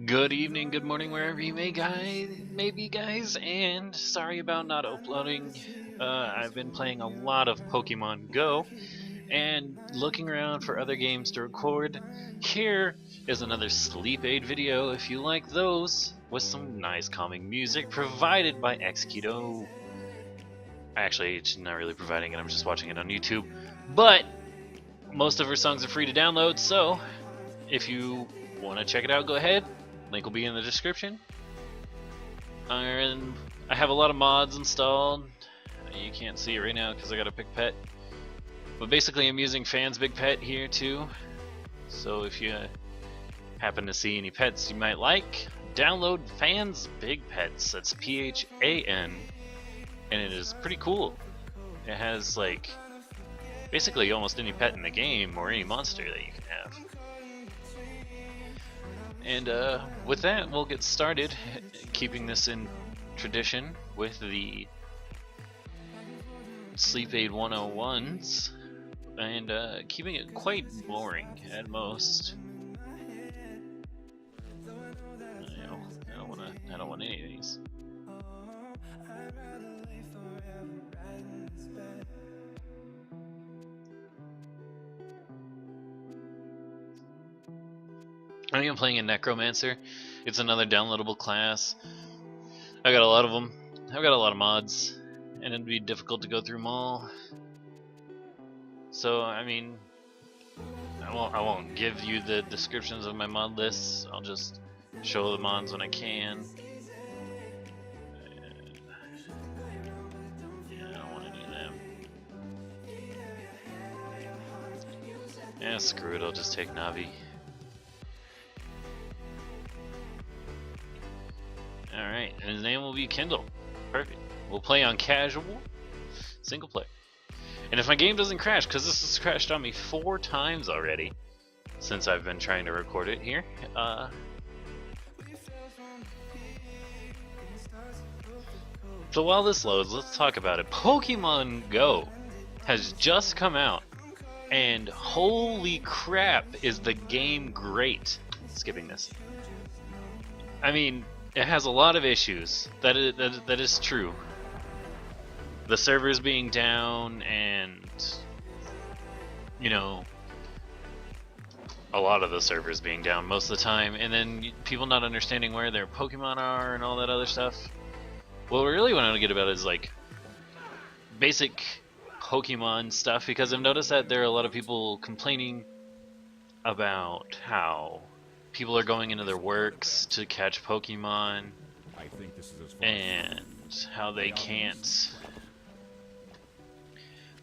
Good evening, good morning, wherever you may be, guys, and sorry about not uploading. I've been playing a lot of Pokemon Go and looking around for other games to record. Here is another sleep aid video if you like those, with some nice calming music provided by Xketo. Actually, it's not really providing it, I'm just watching it on YouTube. But most of her songs are free to download, so if you want to check it out, go ahead. Link will be in the description. And I have a lot of mods installed. You can't see it right now because I got a big pet. But basically I'm using Fan's Big Pet here too. So if you happen to see any pets you might like, download Fan's Big Pets. That's PHAN. And it is pretty cool. It has like basically almost any pet in the game or any monster that you can have. And with that, we'll get started, keeping this in tradition with the Sleep Aid 101s, and keeping it quite boring at most. I don't want any of these. I think I'm playing a Necromancer. It's another downloadable class. I got a lot of them. I've got a lot of mods, and it'd be difficult to go through them all. So, I mean, I won't give you the descriptions of my mod lists. I'll just show the mods when I can. Yeah, I don't want any of them. Yeah, screw it. I'll just take Navi. Alright, and his name will be Kindle. Perfect. We'll play on casual, single player. And if my game doesn't crash, because this has crashed on me 4 times already since I've been trying to record it here. So while this loads, let's talk about it. Pokemon Go has just come out, and holy crap, is the game great. Skipping this. I mean, it has a lot of issues. That is true. The servers being down, and you know, a lot of the servers being down most of the time, and then people not understanding where their Pokemon are and all that other stuff. What we really want to get about is like basic Pokemon stuff, because I've noticed that there are a lot of people complaining about how people are going into their works to catch Pokemon, and how they can't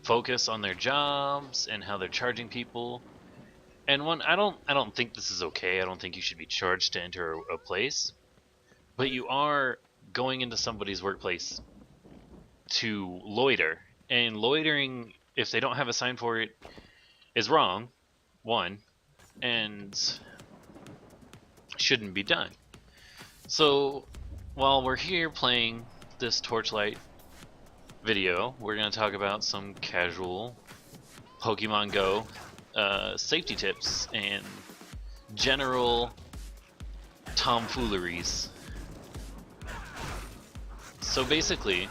focus on their jobs, and how they're charging people. And I don't think this is okay. I don't think you should be charged to enter a place, but you are going into somebody's workplace to loiter, and loitering, if they don't have a sign for it, is wrong. One, and shouldn't be done. So while we're here playing this Torchlight video, we're going to talk about some casual Pokemon Go safety tips and general tomfooleries. So basically,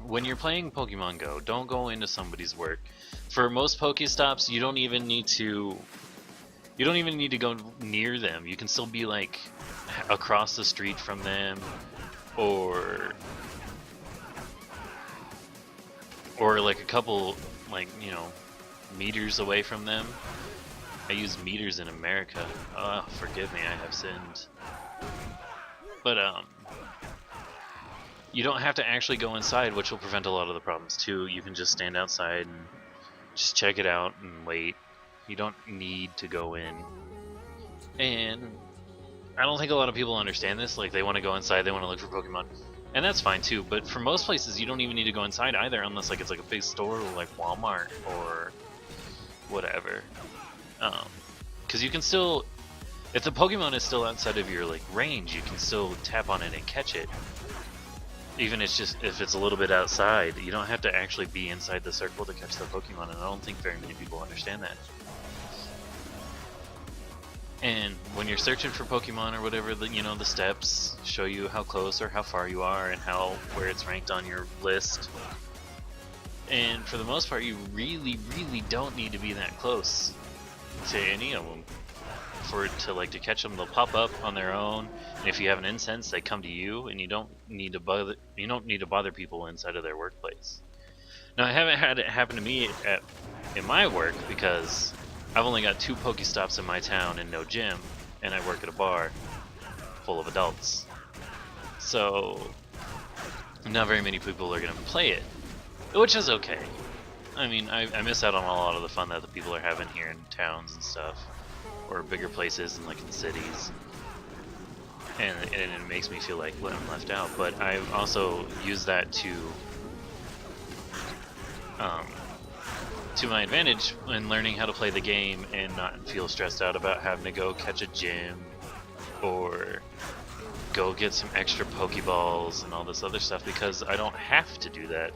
when you're playing Pokemon Go, don't go into somebody's work. For most Pokestops, you don't even need to go near them. You can still be like across the street from them, or like a couple, like, you know, meters away from them. I use meters in America. Forgive me, I have sinned. But you don't have to actually go inside, which will prevent a lot of the problems too. You can just stand outside and just check it out and wait. You don't need to go in. And I don't think a lot of people understand this. Like, they want to go inside, they want to look for Pokemon, and that's fine too. But for most places, you don't even need to go inside either, unless like it's like a big store like Walmart or whatever. Because you can still, if the Pokemon is still outside of your like range, you can still tap on it and catch it. Even if it's a little bit outside, you don't have to actually be inside the circle to catch the Pokemon, and I don't think very many people understand that. And when you're searching for Pokemon or whatever, the steps show you how close or how far you are and where it's ranked on your list. And for the most part, you really, really don't need to be that close to any of them to catch them. They'll pop up on their own, and if you have an incense, they come to you, and you don't need to bother people inside of their workplace. Now, I haven't had it happen to me in my work because I've only got 2 Pokestops in my town and no gym, and I work at a bar full of adults. So, not very many people are going to play it, which is okay. I mean, I miss out on a lot of the fun that the people are having here in towns and stuff, or bigger places and in cities. And it makes me feel like I'm left out. But I've also used that to my advantage in learning how to play the game and not feel stressed out about having to go catch a gym or go get some extra Pokeballs and all this other stuff, because I don't have to do that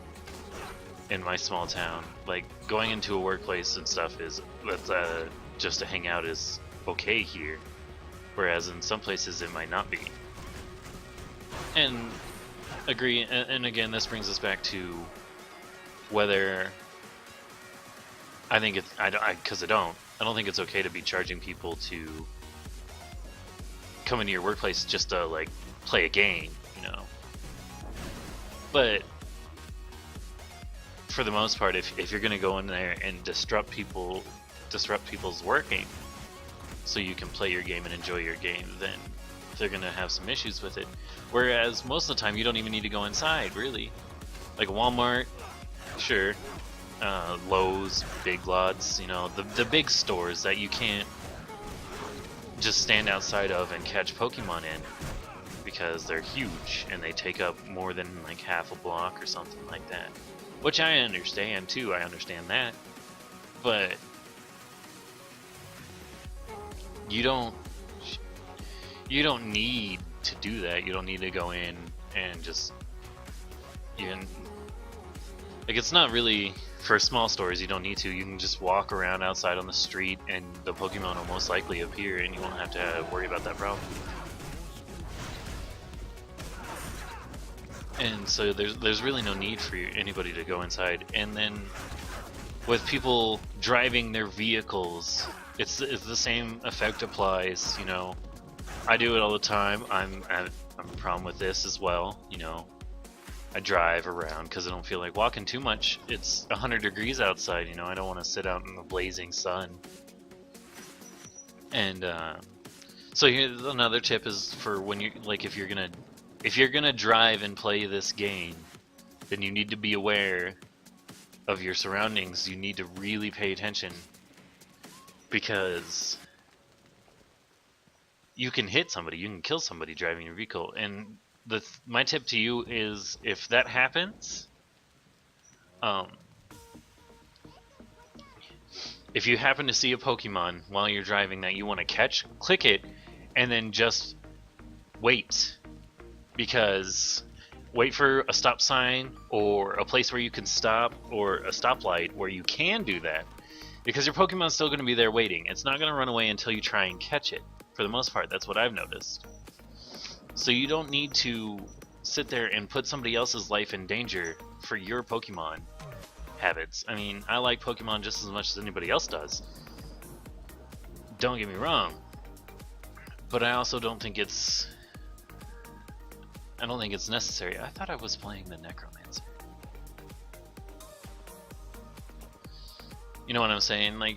in my small town. Like, going into a workplace and stuff just to hang out is okay here, whereas in some places it might not be. And agree, and again, this brings us back to whether I think it's I don't think it's okay to be charging people to come into your workplace just to play a game, But for the most part, if you're gonna go in there and disrupt people's working, so you can play your game and enjoy your game, then they're gonna have some issues with it. Whereas most of the time, you don't even need to go inside, really. Like Walmart, sure. Lowe's, Big Lots, the big stores that you can't just stand outside of and catch Pokemon in, because they're huge and they take up more than half a block or something like that. Which I understand too, I understand that. But you don't need to do that. You don't need to go in and just it's not really for small stores. You don't need to. You can just walk around outside on the street and the Pokemon will most likely appear, and you won't have to worry about that problem. And so there's really no need for anybody to go inside. And then with people driving their vehicles, it's the same effect applies. I do it all the time. I'm a problem with this as well. I drive around because I don't feel like walking too much. It's 100 degrees outside. I don't want to sit out in the blazing sun. And so here's another tip: is for when you if you're gonna drive and play this game, then you need to be aware of your surroundings. You need to really pay attention, because you can hit somebody, you can kill somebody driving your vehicle. And my tip to you is, if that happens, if you happen to see a Pokemon while you're driving that you want to catch, click it and then just wait. Because wait for a stop sign or a place where you can stop, or a stoplight where you can do that, because your Pokemon's still going to be there waiting. It's not going to run away until you try and catch it. For the most part, that's what I've noticed. So you don't need to sit there and put somebody else's life in danger for your Pokemon habits. I mean, I like Pokemon just as much as anybody else does. Don't get me wrong. But I also don't think it's necessary. I thought I was playing the Necromancer. You know what I'm saying? I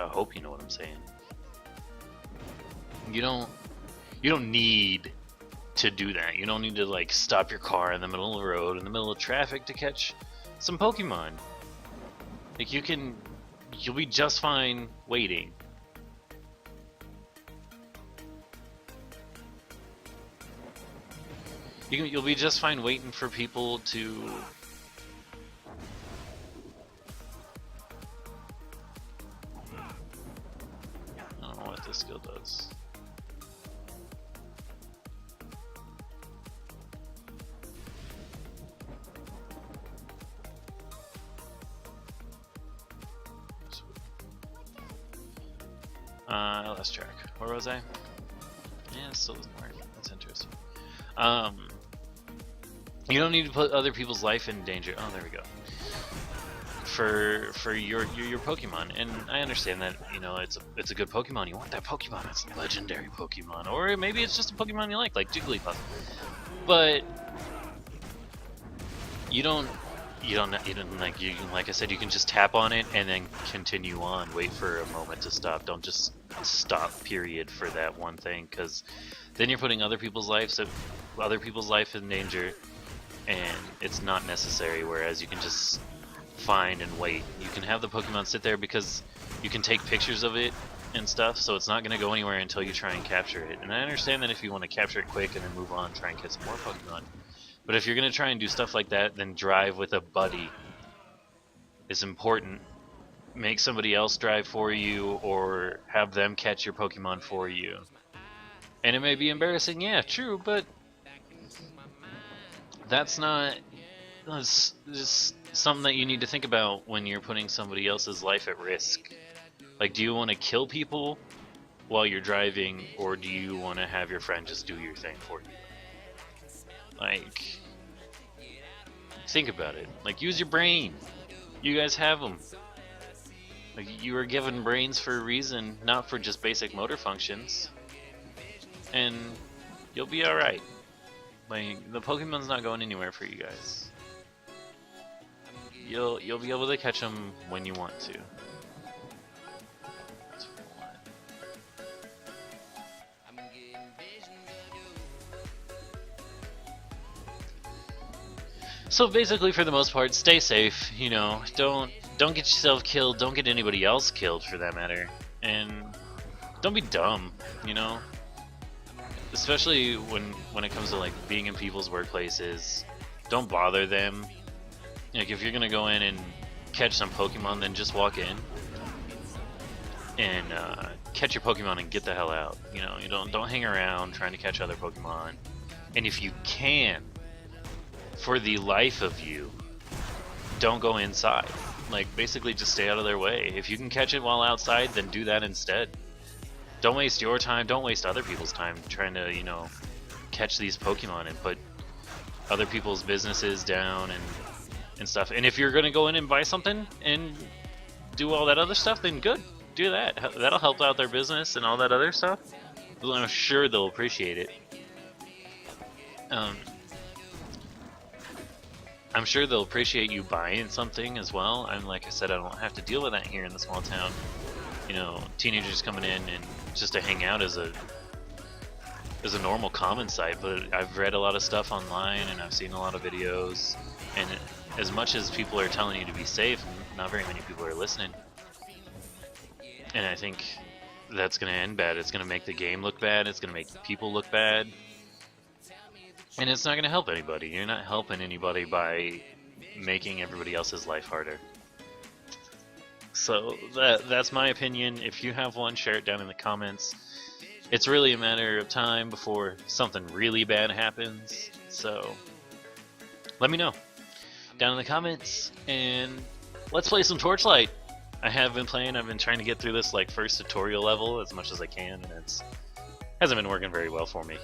hope you know what I'm saying. You don't need to do that. You don't need to stop your car in the middle of the road, in the middle of traffic, to catch some Pokemon. You'll be just fine waiting. You'll be just fine waiting for people to I don't know what this skill does. I lost track. Where was I? Yeah, it still doesn't work. That's interesting. You don't need to put other people's life in danger. Oh, there we go. For your Pokemon, and I understand that, you know, it's a good Pokemon. You want that Pokemon. It's a legendary Pokemon, or maybe it's just a Pokemon you like Jigglypuff. But you don't like I said, you can just tap on it and then continue on. Wait for a moment to stop. Don't just stop. Period for that one thing, because then you're putting other people's life in danger, and it's not necessary. Whereas you can just find and wait. You can have the Pokemon sit there because you can take pictures of it and stuff, so it's not going to go anywhere until you try and capture it. And I understand that if you want to capture it quick and then move on, try and get some more Pokemon. But if you're going to try and do stuff like that, then drive with a buddy is important. Make somebody else drive for you, or have them catch your Pokemon for you. And it may be embarrassing, yeah, true, but that's just something that you need to think about when you're putting somebody else's life at risk. Like, do you want to kill people while you're driving, or do you want to have your friend just do your thing for you? Like, think about it. Like, use your brain. You guys have them. Like, you were given brains for a reason, not for just basic motor functions. And you'll be alright. Like, the Pokemon's not going anywhere for you guys. You'll be able to catch them when you want to. So basically, for the most part, stay safe. You know, don't get yourself killed. Don't get anybody else killed, for that matter. And don't be dumb. You know, especially when it comes to like being in people's workplaces. Don't bother them. Like, if you're gonna go in and catch some Pokemon, then just walk in and catch your Pokemon and get the hell out. You know, you don't hang around trying to catch other Pokemon. And if you can, for the life of you, don't go inside. Like, basically just stay out of their way. If you can catch it while outside, then do that instead. Don't waste your time, don't waste other people's time trying to, you know, catch these Pokemon and put other people's businesses down and stuff. And if you're gonna go in and buy something and do all that other stuff, then good, do that. That'll help out their business and all that other stuff. I'm sure they'll appreciate it. I'm sure they'll appreciate you buying something as well. And like I said, I don't have to deal with that here in the small town. You know, teenagers coming in and just to hang out is a normal common sight. But I've read a lot of stuff online and I've seen a lot of videos. And as much as people are telling you to be safe, not very many people are listening. And I think that's going to end bad. It's going to make the game look bad. It's going to make people look bad. And it's not going to help anybody. You're not helping anybody by making everybody else's life harder. So that's my opinion. If you have one, share it down in the comments. It's really a matter of time before something really bad happens. So let me know down in the comments, and let's play some Torchlight. I have been playing. I've been trying to get through this like first tutorial level as much as I can, and it hasn't been working very well for me.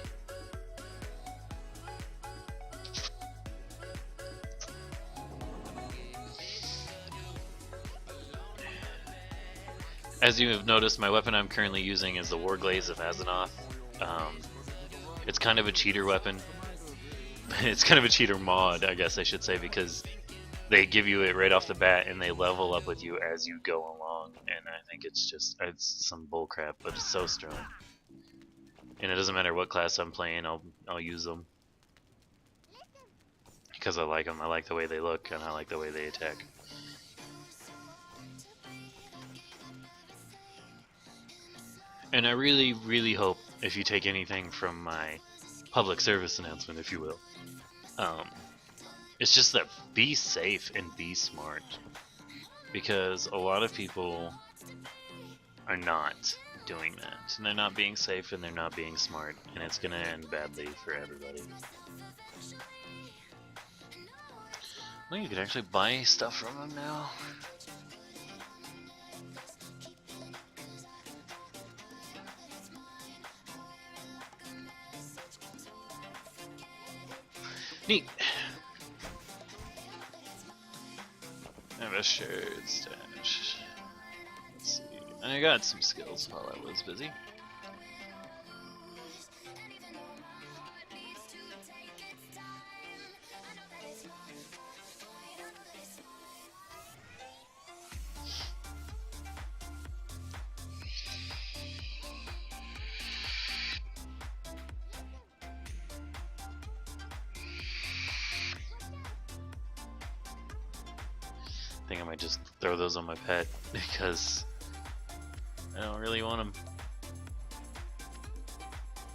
As you have noticed, my weapon I'm currently using is the Warglaze of Azzinoth. It's kind of a cheater weapon. It's kind of a cheater mod, I guess I should say, because they give you it right off the bat and they level up with you as you go along. And I think it's some bullcrap, but it's so strong. And it doesn't matter what class I'm playing, I'll use them. Because I like them. I like the way they look and I like the way they attack. And I really, really hope, if you take anything from my public service announcement, if you will, it's just that be safe and be smart. Because a lot of people are not doing that. And they're not being safe and they're not being smart. And it's going to end badly for everybody. Well, you can actually buy stuff from them now. Neat. I have a shared stash. Let's see. I got some skills while I was busy. I think I might just throw those on my pet because I don't really want them.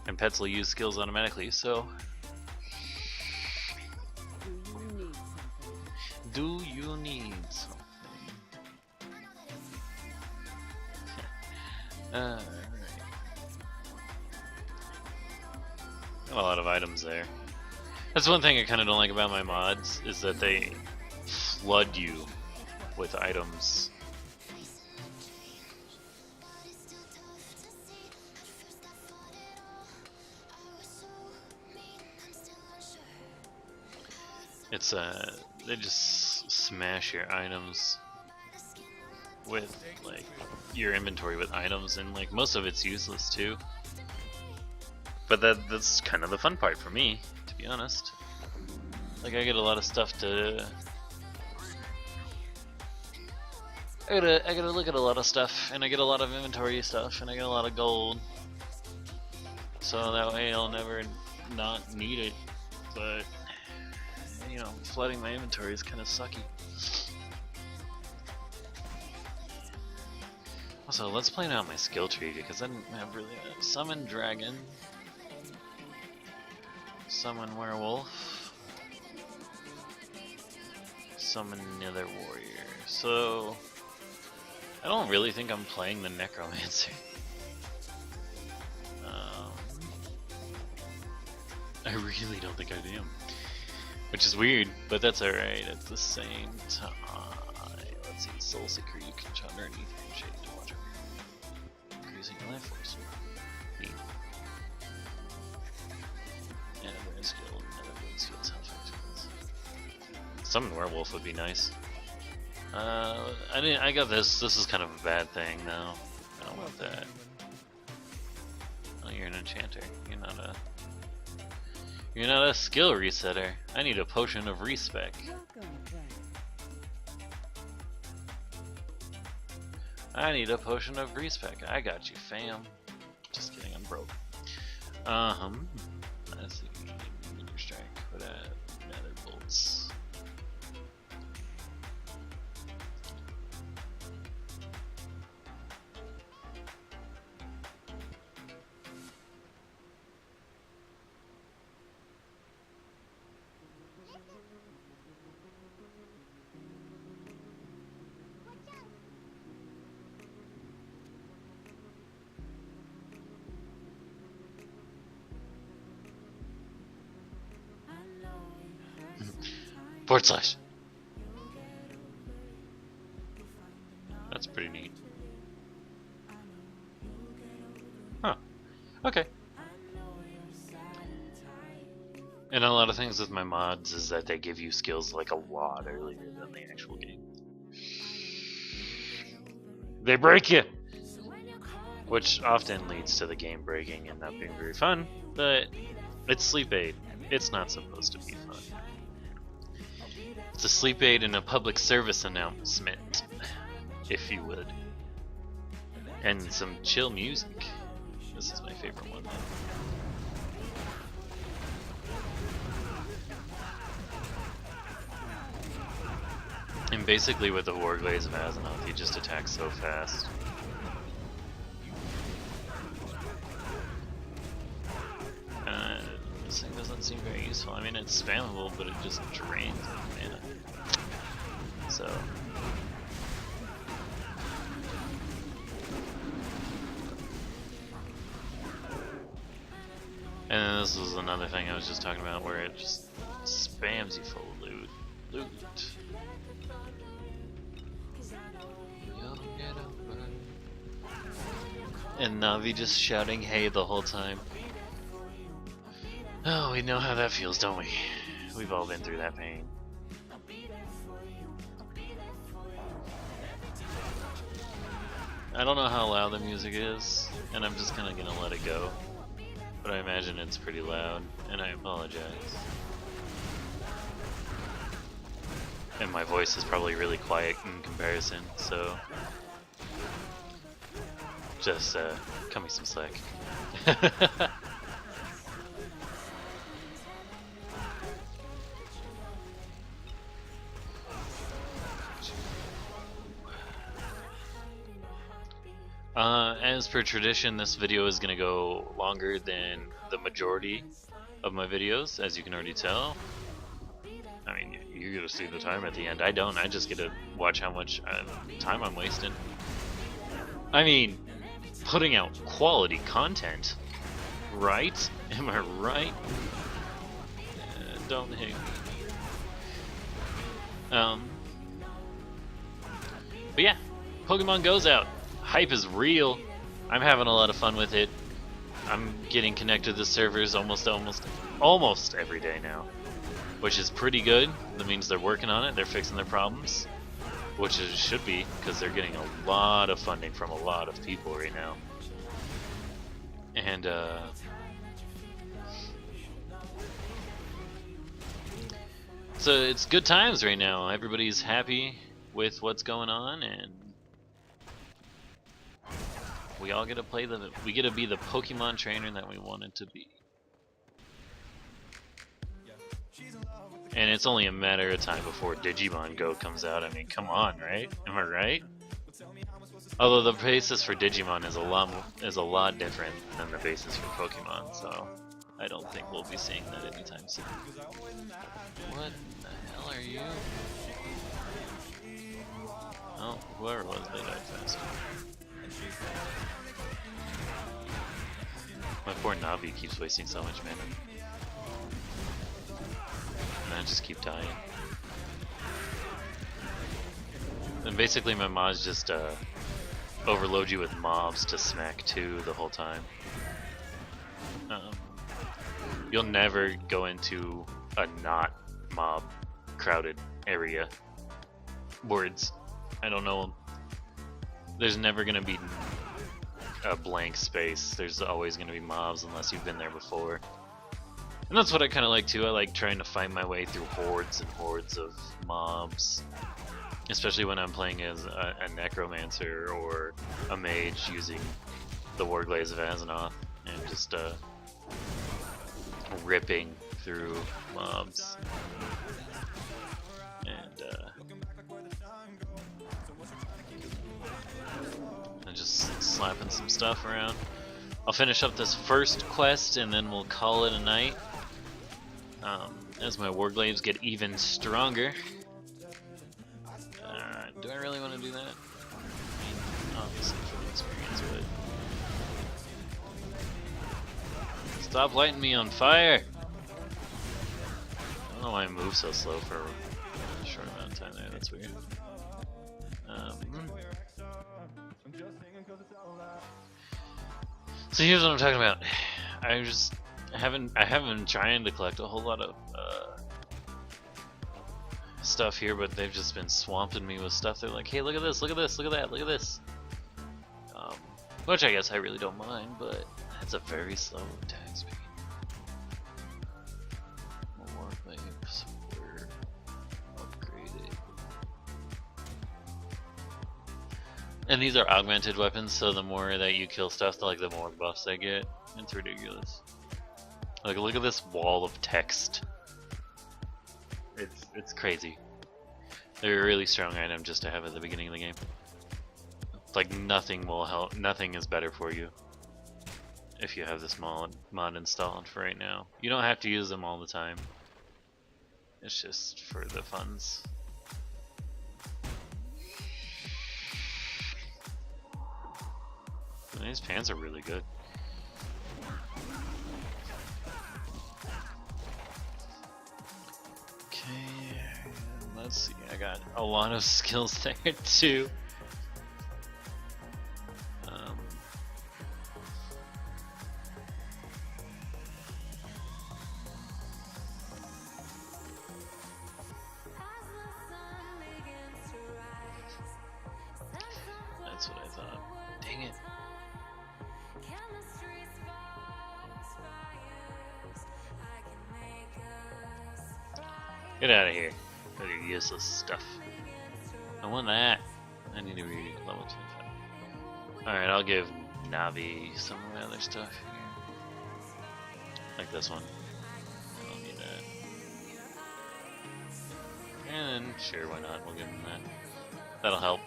And pets will use skills automatically, so. Do you need something? Alright. Got a lot of items there. That's one thing I kind of don't like about my mods, is that they flood you with items. It's they just smash your items with, like, your inventory with items, and like most of it's useless too. But that's kind of the fun part for me, to be honest. Like, I get a lot of stuff to I gotta look at a lot of stuff, and I get a lot of inventory stuff, and I get a lot of gold. So that way I'll never not need it. But, you know, flooding my inventory is kind of sucky. Also, let's plan out my skill tree, because I didn't have really a summon dragon, summon werewolf, summon nether warrior. So I don't really think I'm playing the necromancer. I really don't think I am, which is weird, but that's alright at the same time. Let's see, Soul Seeker, you can jump underneath your shade to watch over, increasing your life force. Neat. And a burn skill, another burn skills, health effectiveness. Summon werewolf would be nice. I got this. This is kind of a bad thing, though. I don't want that. Oh, you're an enchanter. You're not a skill resetter. I need a potion of respec. I need a potion of respec. I got you, fam. Just kidding. I'm broke. Let's see. Meteor strike. What nether bolts. Forward slash. That's pretty neat. Huh. Okay. And a lot of things with my mods is that they give you skills like a lot earlier than the actual game. They break you! Which often leads to the game breaking and not being very fun, but it's sleep aid. It's not supposed to be fun. It's a sleep aid and a public service announcement, if you would. And some chill music. This is my favorite one. And basically with the Warglaze of Azeroth, he just attacks so fast. This thing doesn't seem very useful. I mean, it's spammable, but it just drains mana. So. And then this was another thing I was just talking about, where it just spams you full of loot. And Navi just shouting "hey" the whole time. Oh, we know how that feels, don't we? We've all been through that pain. I don't know how loud the music is, and I'm just kind of gonna let it go. But I imagine it's pretty loud, and I apologize. And my voice is probably really quiet in comparison, so just cut me some slack. As per tradition, this video is going to go longer than the majority of my videos, as you can already tell. I mean, you get to see the time at the end. I don't. I just get to watch how much time I'm wasting. I mean, putting out quality content, right? Am I right? Don't hate me. But yeah, Pokemon Go's out. Hype is real. I'm having a lot of fun with it. I'm getting connected to servers almost every day now, which is pretty good. That means they're working on it. They're fixing their problems, which it should be, because they're getting a lot of funding from a lot of people right now. And so it's good times right now. Everybody's happy with what's going on, and we all get to play we get to be the Pokemon trainer that we wanted to be. And it's only a matter of time before Digimon Go comes out. I mean, come on, right? Am I right? Although the basis for Digimon is a lot different than the basis for Pokemon, so I don't think we'll be seeing that anytime soon. What the hell are you? Oh, whoever it was, they died fast. My poor Navi keeps wasting so much mana. And I just keep dying. And basically my mods just overload you with mobs to smack 2 the whole time. You'll never go into a not mob crowded area. Words. I don't know. There's never gonna be a blank space. There's always gonna be mobs unless you've been there before. And that's what I kind of like too. I like trying to find my way through hordes and hordes of mobs. Especially when I'm playing as a necromancer or a mage using the Warglaze of Azeroth and just ripping through mobs. And just slapping some stuff around. I'll finish up this first quest and then we'll call it a night. As my Warglaives get even stronger. Do I really want to do that? I mean, obviously for the experience, but... Stop lighting me on fire! I don't know why I move so slow for a short amount of time there, that's weird. So here's what I'm talking about. I haven't been trying to collect a whole lot of stuff here, but they've just been swamping me with stuff. They're like, hey, look at this, look at this, look at that, look at this. Which I guess I really don't mind, but that's a very slow attack speed. More waves were upgraded. And these are augmented weapons, so the more that you kill stuff, the more buffs they get. It's ridiculous. Like, look at this wall of text. It's crazy. They're a really strong item just to have at the beginning of the game. Like, nothing will help. Nothing is better for you if you have this mod installed for right now. You don't have to use them all the time. It's just for the funds. And these pants are really good. Okay, let's see. I got a lot of skills there too. Get out of here. With your useless stuff. I want that. I need to be level 25. Alright, I'll give Navi some of my other stuff here. Like this one. I don't need that. And sure, why not? We'll give him that. That'll help.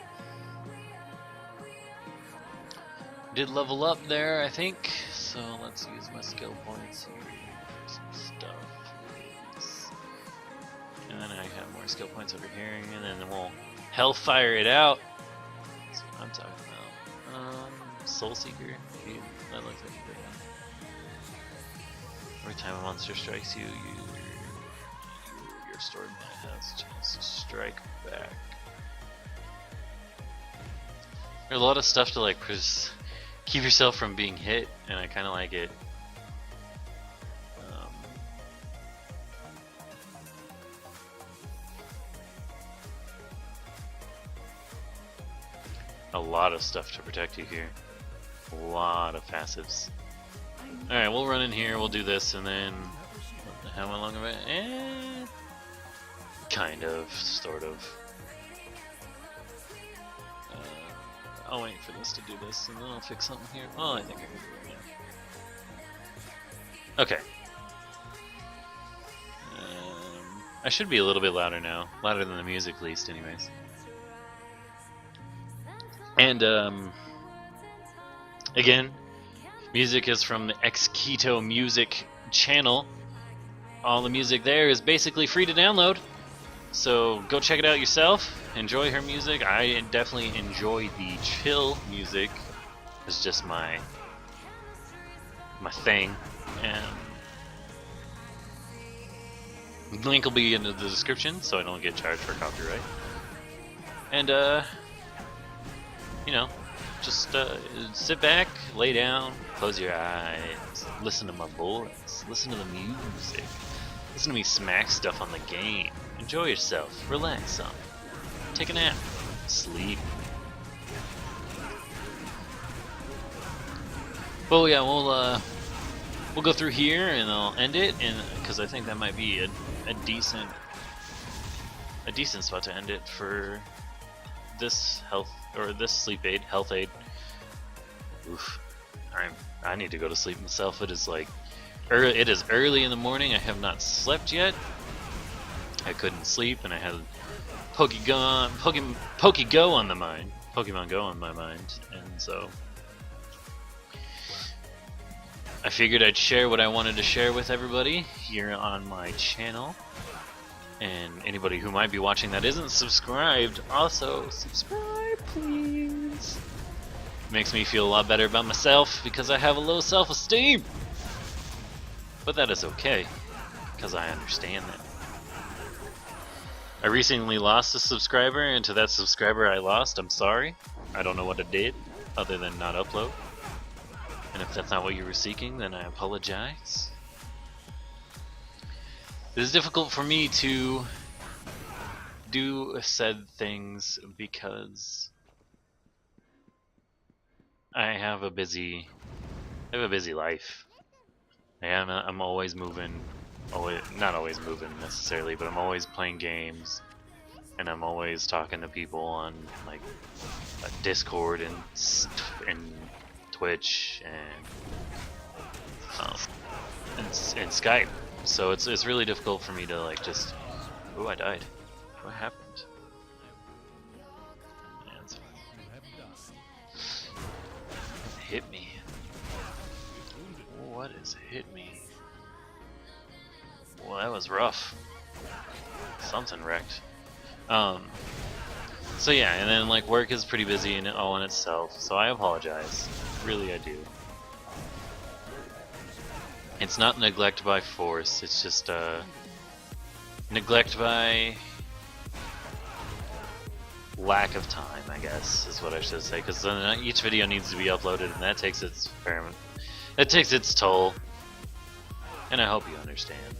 Did level up there, I think. So let's use my skill points here. Some stuff. And then I have more skill points over here, and then we'll hellfire it out. That's what I'm talking about. Soul Seeker. That looks like a good one. Every time a monster strikes you, your sword has a chance to strike back. There's a lot of stuff to like keep yourself from being hit, and I kind of like it. A lot of stuff to protect you here. A lot of passives. Alright, we'll run in here, we'll do this, and then... How long of it? Kind of, sort of. I'll wait for this to do this, and then I'll fix something here. Oh, I think I can do it now. Okay. I should be a little bit louder now. Louder than the music, at least, anyways. And, again, music is from the Xketo Music channel. All the music there is basically free to download. So go check it out yourself. Enjoy her music. I definitely enjoy the chill music. It's just my thing. And link will be in the description so I don't get charged for copyright. And, you know, just sit back, lay down, close your eyes, listen to my voice, listen to the music, listen to me smack stuff on the game, enjoy yourself, relax some, take a nap, sleep. But yeah, we'll go through here and I'll end it, and because I think that might be a decent spot to end it for this health. Or this sleep aid, health aid. Oof. I need to go to sleep myself. It is like, it is early in the morning. I have not slept yet. I couldn't sleep, and I had PokemonGO on the mind. Pokemon Go on my mind, and so I figured I'd share what I wanted to share with everybody here on my channel. And anybody who might be watching that isn't subscribed, also subscribe, please. Makes me feel a lot better about myself because I have a low self-esteem. But that is okay, because I understand that. I recently lost a subscriber, and to that subscriber I lost, I'm sorry. I don't know what I did, other than not upload. And if that's not what you were seeking, then I apologize. It is difficult for me to do said things because I have a busy life. I'm always moving, not always moving necessarily, but I'm always playing games, and I'm always talking to people on like Discord and Twitch and Skype. So it's really difficult for me to like just. Oh, I died. What happened? Yeah, it's fine. Hit me. What has hit me? Well, that was rough. Something wrecked. So yeah, and then like work is pretty busy and all in itself. So I apologize. Really, I do. It's not neglect by force, it's just neglect by lack of time, I guess, is what I should say, because each video needs to be uploaded, and that takes its toll, and I hope you understand.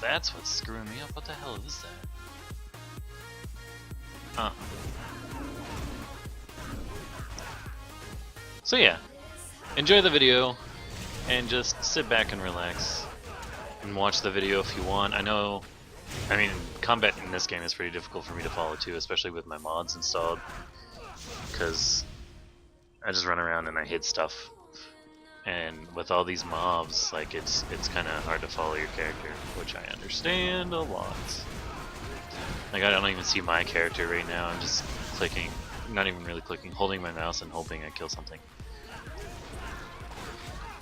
That's what's screwing me up. What the hell is that? So yeah, enjoy the video and just sit back and relax. and watch the video if you want. I know, I mean, combat in this game is pretty difficult for me to follow too, especially with my mods installed, because I just run around and I hit stuff. And with all these mobs, like it's kind of hard to follow your character, which I understand a lot. Like I don't even see my character right now. I'm just clicking, not even really clicking, holding my mouse and hoping I kill something.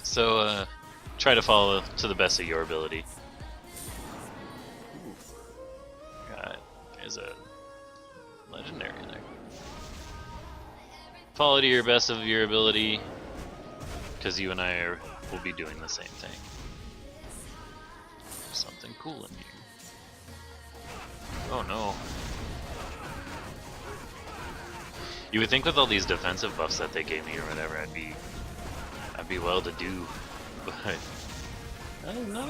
So try to follow to the best of your ability. There's a legendary in there. Follow to your best of your ability, because you and I will be doing the same thing. There's something cool in here. Oh no. You would think with all these defensive buffs that they gave me or whatever, I'd be well to do, but not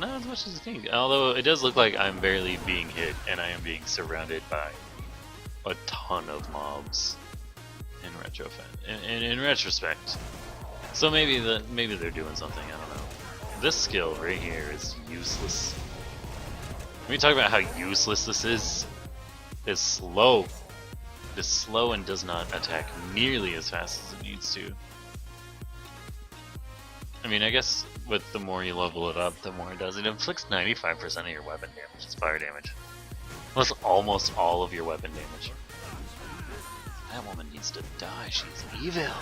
as much as you think. Although it does look like I'm barely being hit, and I am being surrounded by a ton of mobs in retrospect. So maybe they're doing something. I don't know. This skill right here is useless. Let me talk about how useless this is. It's slow. It's slow and does not attack nearly as fast as it needs to. I mean, I guess with the more you level it up, the more it does. It inflicts 95% of your weapon damage. It's fire damage. That's almost all of your weapon damage. That woman needs to die. She's evil.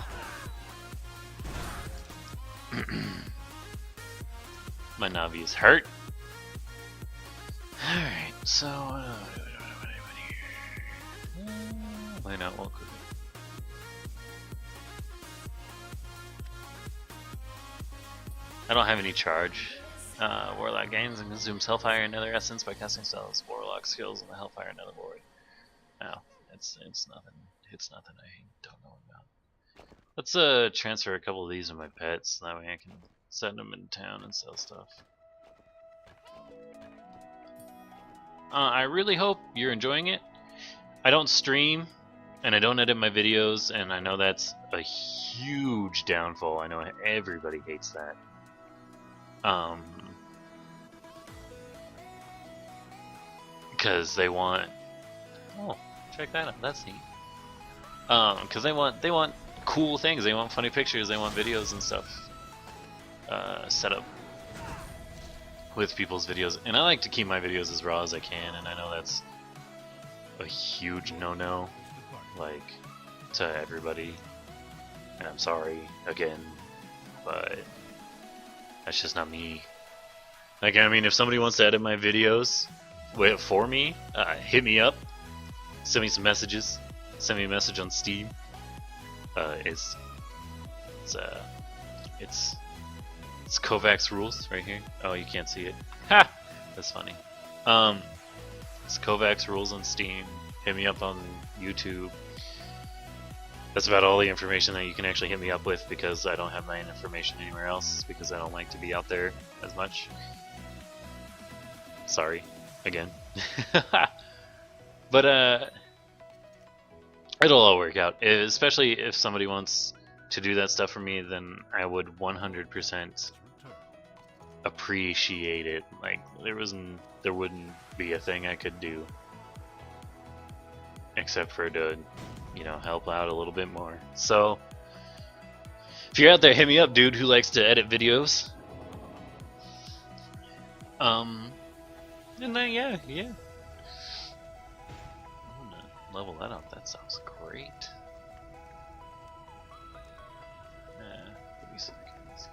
My Navi is hurt. Alright, so why not walk with it? I don't have any charge. Warlock gains and consumes Hellfire and Nether Essence by casting spells, Warlock skills, and the Hellfire Nether Void. Oh, it's nothing. It's nothing I don't know about. Let's transfer a couple of these to my pets, so that way I can send them in town and sell stuff. I really hope you're enjoying it. I don't stream, and I don't edit my videos, and I know that's a huge downfall. I know everybody hates that. Because they want... Oh, check that out. That's neat. Because they want cool things. They want funny pictures. They want videos and stuff set up with people's videos. And I like to keep my videos as raw as I can. And I know that's a huge no-no, like, to everybody. And I'm sorry again, but that's just not me. Like, I mean, if somebody wants to edit my videos for me, hit me up. Send me some messages. Send me a message on Steam. It's Kovacs rules right here. Oh, you can't see it. Ha! That's funny. It's Kovacs rules on Steam. Hit me up on YouTube. That's about all the information that you can actually hit me up with, because I don't have my information anywhere else, because I don't like to be out there as much. Sorry, again. But it'll all work out. Especially if somebody wants to do that stuff for me, then I would 100% appreciate it. Like, there wouldn't be a thing I could do except for to, you know, help out a little bit more. So if you're out there, hit me up, dude who likes to edit videos. And then yeah. I'm gonna level that up. That sounds great. Give me seconds.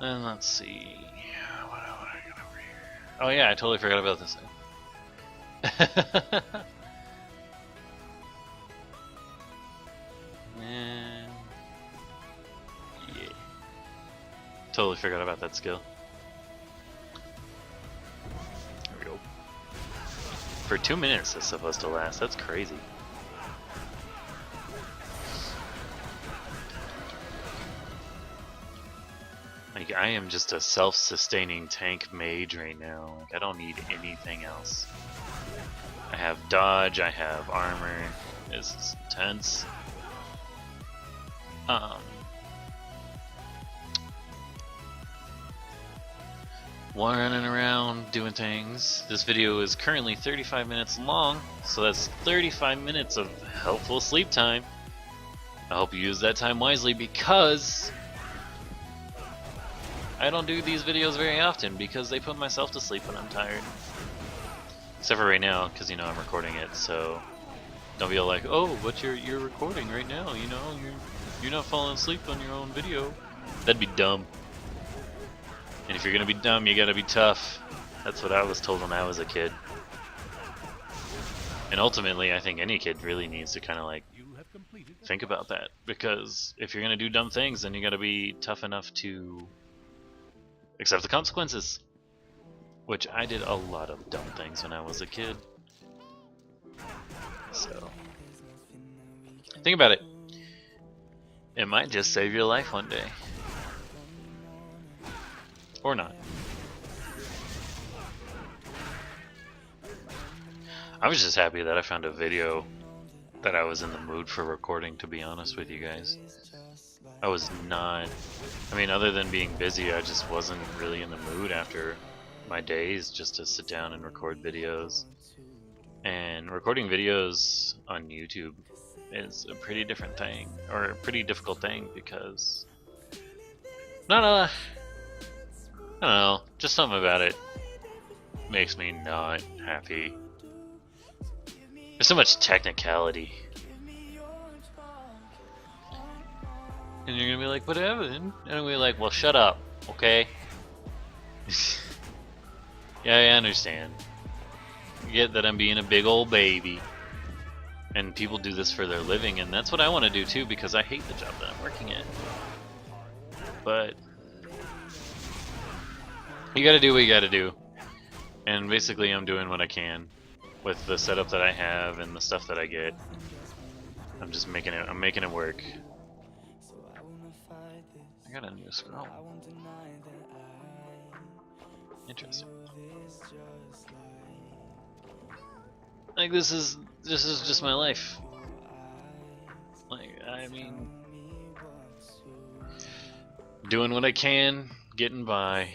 And let's see. What I got over here? Oh yeah, I totally forgot about this thing. And yeah, totally forgot about that skill. There we go. For 2 minutes it's supposed to last. That's crazy. Like, I am just a self-sustaining tank mage right now. Like, I don't need anything else. I have dodge, I have armor. This is intense. running around doing things. This video is currently 35 minutes long, so that's 35 minutes of helpful sleep time. I hope you use that time wisely, because I don't do these videos very often because they put myself to sleep when I'm tired. Except for right now, because you know I'm recording it, so don't be all like, oh, but you're recording right now, you know, you're not falling asleep on your own video. That'd be dumb. And if you're gonna be dumb, you gotta be tough. That's what I was told when I was a kid. And ultimately, I think any kid really needs to kind of like think about that, because if you're gonna do dumb things, then you gotta be tough enough to accept the consequences. Which I did a lot of dumb things when I was a kid. So think about it. It might just save your life one day. Or not. I was just happy that I found a video that I was in the mood for recording, to be honest with you guys. I was not, I mean, other than being busy, I just wasn't really in the mood after my days just to sit down and record videos. And recording videos on YouTube is a pretty different thing, or a pretty difficult thing, because I don't know, just something about it makes me not happy. There's so much technicality. And you're gonna be like, but Evan? And I'm gonna be like, well, shut up, okay? Yeah, I understand. I get that I'm being a big old baby. And people do this for their living, and that's what I want to do too, because I hate the job that I'm working at. But you gotta do what you gotta do. And basically I'm doing what I can with the setup that I have and the stuff that I get. I'm just making it work. I got a new scroll. Interesting. Like this is just my life. Like, I mean, doing what I can, getting by.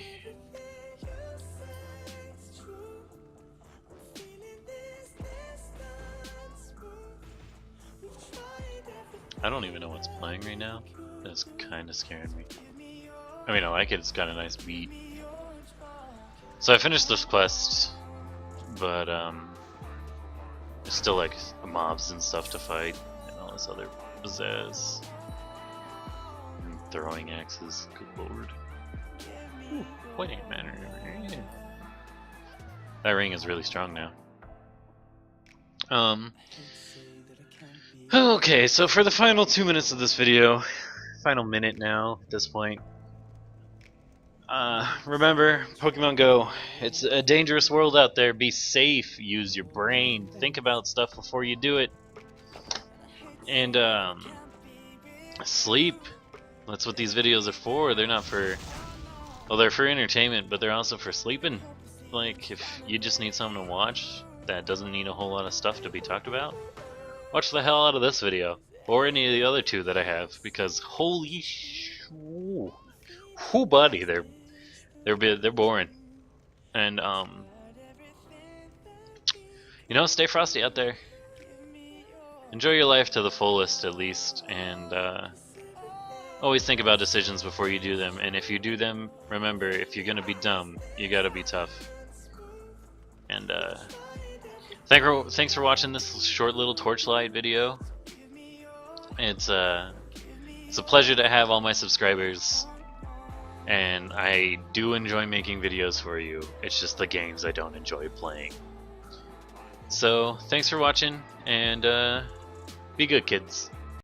I don't even know what's playing right now. That's kind of scaring me. I mean, I like it. It's got a nice beat. So I finished this quest, but there's still like mobs and stuff to fight, and all this other pizzazz. And throwing axes. Good lord. Ooh, pointing manner. That ring is really strong now. Okay, so for the final 2 minutes of this video, final minute now at this point, remember, Pokemon Go, it's a dangerous world out there. Be safe, use your brain, think about stuff before you do it, and sleep. That's what these videos are for. They're not for, well, they're for entertainment, but they're also for sleeping. Like, if you just need something to watch that doesn't need a whole lot of stuff to be talked about, watch the hell out of this video, or any of the other two that I have, because holy whoo, buddy, they're boring. And you know, stay frosty out there. Enjoy your life to the fullest, at least, and always think about decisions before you do them. And if you do them, remember, if you're gonna be dumb, you gotta be tough. And thanks for watching this short little Torchlight video. It's a pleasure to have all my subscribers, and I do enjoy making videos for you. It's just the games I don't enjoy playing. So thanks for watching, and be good, kids.